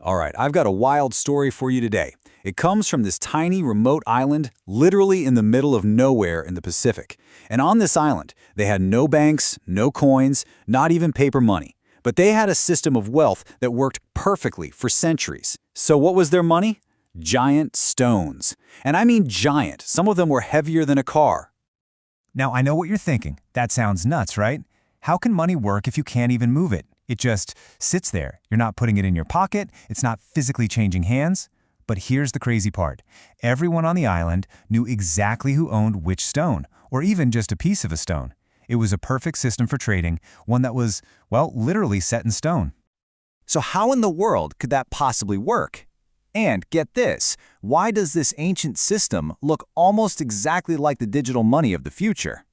All right, I've got a wild story for you today. It comes from this tiny remote island, literally in the middle of nowhere in the Pacific. And on this island, they had no banks, no coins, not even paper money. But they had a system of wealth that worked perfectly for centuries. So what was their money? Giant stones. And I mean giant. Some of them were heavier than a car. Now, I know what you're thinking. That sounds nuts, right? How can money work if you can't even move it? It just sits there. You're not putting it in your pocket. It's not physically changing hands. But here's the crazy part. Everyone on the island knew exactly who owned which stone, or even just a piece of a stone. It was a perfect system for trading, one that was, well, literally set in stone. So how in the world could that possibly work? And get this, why does this ancient system look almost exactly like the digital money of the future?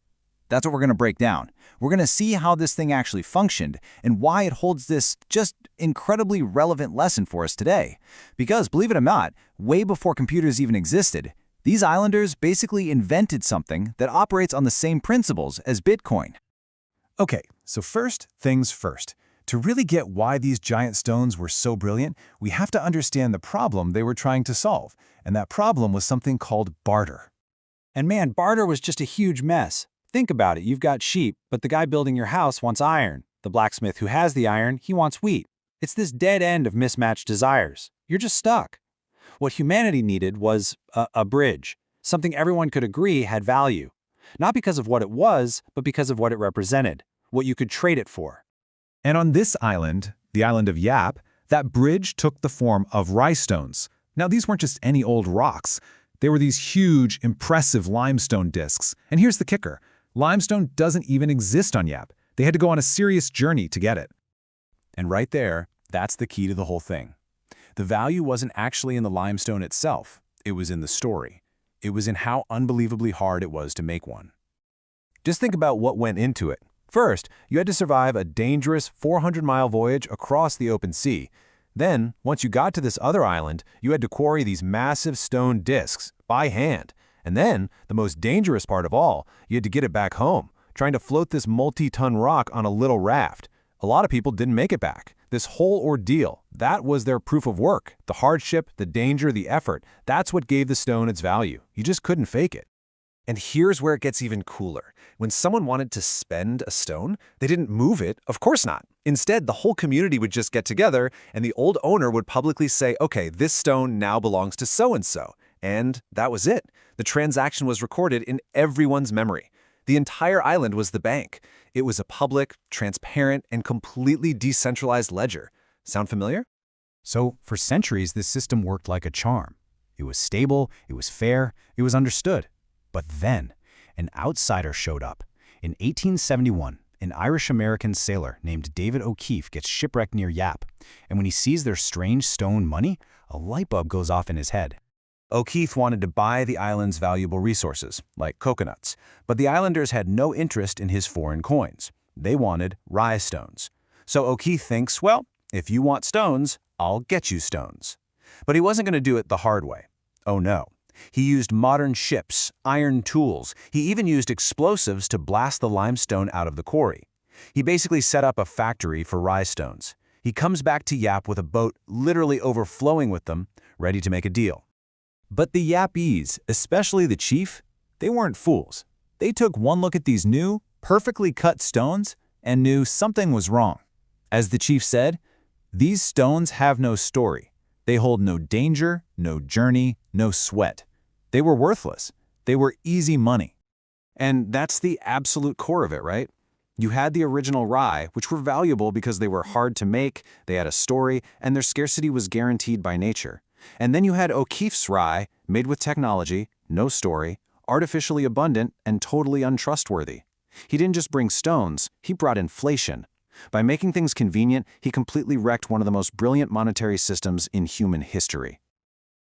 That's what we're going to break down. We're going to see how this thing actually functioned and why it holds this just incredibly relevant lesson for us today. Because, believe it or not, way before computers even existed, these islanders basically invented something that operates on the same principles as Bitcoin. Okay, so first things first. To really get why these giant stones were so brilliant, we have to understand the problem they were trying to solve, and that problem was something called barter. And man, barter was just a huge mess. Think about it, you've got sheep, but the guy building your house wants iron. The blacksmith who has the iron, he wants wheat. It's this dead end of mismatched desires. You're just stuck. What humanity needed was a bridge, something everyone could agree had value. Not because of what it was, but because of what it represented, what you could trade it for. And on this island, the island of Yap, that bridge took the form of Rai Stones. Now, these weren't just any old rocks. They were these huge, impressive limestone discs. And here's the kicker. Limestone doesn't even exist on Yap. They had to go on a serious journey to get it. And right there, that's the key to the whole thing. The value wasn't actually in the limestone itself. It was in the story. It was in how unbelievably hard it was to make one. Just think about what went into it. First, you had to survive a dangerous 400-mile voyage across the open sea. Then, once you got to this other island, you had to quarry these massive stone discs by hand. And then, the most dangerous part of all, you had to get it back home, trying to float this multi-ton rock on a little raft. A lot of people didn't make it back. This whole ordeal, that was their proof of work. The hardship, the danger, the effort, that's what gave the stone its value. You just couldn't fake it. And here's where it gets even cooler. When someone wanted to spend a stone, they didn't move it, of course not. Instead, the whole community would just get together, and the old owner would publicly say, okay, this stone now belongs to so-and-so. And that was it. The transaction was recorded in everyone's memory. The entire island was the bank. It was a public, transparent, and completely decentralized ledger. Sound familiar? So, for centuries, this system worked like a charm. It was stable, it was fair, it was understood. But then, an outsider showed up. In 1871, an Irish-American sailor named David O'Keefe gets shipwrecked near Yap. And when he sees their strange stone money, a light bulb goes off in his head. O'Keefe wanted to buy the island's valuable resources, like coconuts, but the islanders had no interest in his foreign coins. They wanted Rai Stones. So O'Keefe thinks, well, if you want stones, I'll get you stones. But he wasn't going to do it the hard way. Oh no. He used modern ships, iron tools. He even used explosives to blast the limestone out of the quarry. He basically set up a factory for Rai Stones. He comes back to Yap with a boat literally overflowing with them, ready to make a deal. But the Yapese, especially the chief, they weren't fools. They took one look at these new, perfectly cut stones and knew something was wrong. As the chief said, these stones have no story. They hold no danger, no journey, no sweat. They were worthless. They were easy money. And that's the absolute core of it, right? You had the original Rai, which were valuable because they were hard to make, they had a story, and their scarcity was guaranteed by nature. And then you had O'Keefe's Rai, made with technology, no story, artificially abundant, and totally untrustworthy. He didn't just bring stones, he brought inflation. By making things convenient, he completely wrecked one of the most brilliant monetary systems in human history.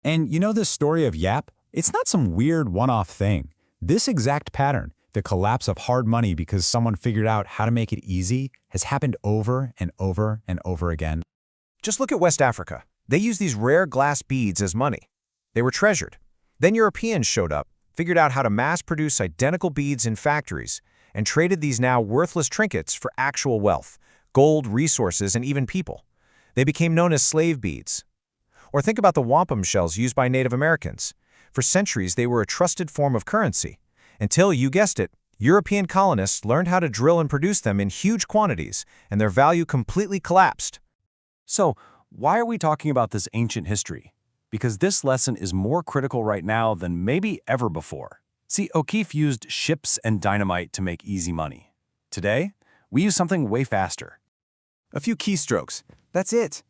And you know this story of Yap? It's not some weird one-off thing. This exact pattern, the collapse of hard money because someone figured out how to make it easy, has happened over and over and over again. Just look at West Africa. They used these rare glass beads as money. They were treasured. Then Europeans showed up, figured out how to mass-produce identical beads in factories, and traded these now worthless trinkets for actual wealth, gold, resources, and even people. They became known as slave beads. Or think about the wampum shells used by Native Americans. For centuries, they were a trusted form of currency. Until, you guessed it, European colonists learned how to drill and produce them in huge quantities, and their value completely collapsed. So, why are we talking about this ancient history? Because this lesson is more critical right now than maybe ever before. See, O'Keefe used ships and dynamite to make easy money. Today, we use something way faster. A few keystrokes. That's it.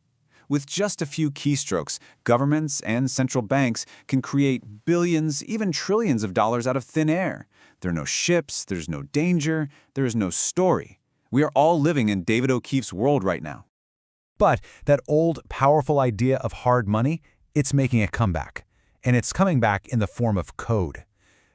With just a few keystrokes, governments and central banks can create billions, even trillions of dollars out of thin air. There are no ships, there's no danger, there is no story. We are all living in David O'Keefe's world right now. But that old, powerful idea of hard money, it's making a comeback. And it's coming back in the form of code.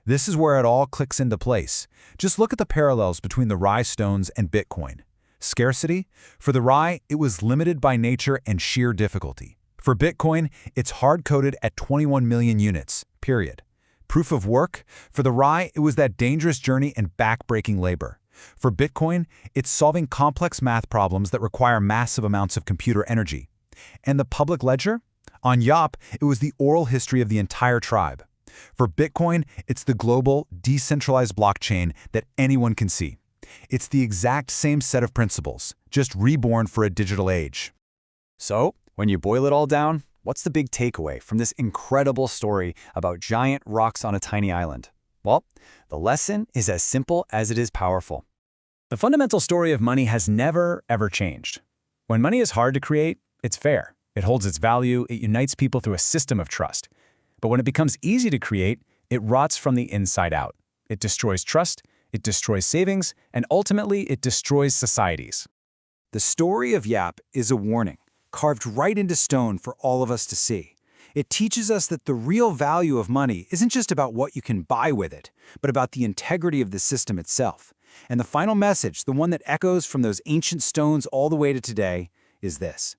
This is where it all clicks into place. Just look at the parallels between the Rai Stones and Bitcoin. Scarcity? For the Rai, it was limited by nature and sheer difficulty. For Bitcoin, it's hard-coded at 21 million units, period. Proof of work? For the Rai, it was that dangerous journey and back-breaking labor. For Bitcoin, it's solving complex math problems that require massive amounts of computer energy. And the public ledger? On Yap, it was the oral history of the entire tribe. For Bitcoin, it's the global, decentralized blockchain that anyone can see. It's the exact same set of principles, just reborn for a digital age. So, when you boil it all down, what's the big takeaway from this incredible story about giant rocks on a tiny island? Well, the lesson is as simple as it is powerful. The fundamental story of money has never, ever changed. When money is hard to create, it's fair. It holds its value, it unites people through a system of trust. But when it becomes easy to create, it rots from the inside out. It destroys trust, it destroys savings, and ultimately it destroys societies. The story of Yap is a warning, carved right into stone for all of us to see. It teaches us that the real value of money isn't just about what you can buy with it, but about the integrity of the system itself. And the final message, the one that echoes from those ancient stones all the way to today, is this: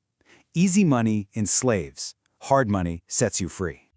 easy money enslaves, hard money sets you free.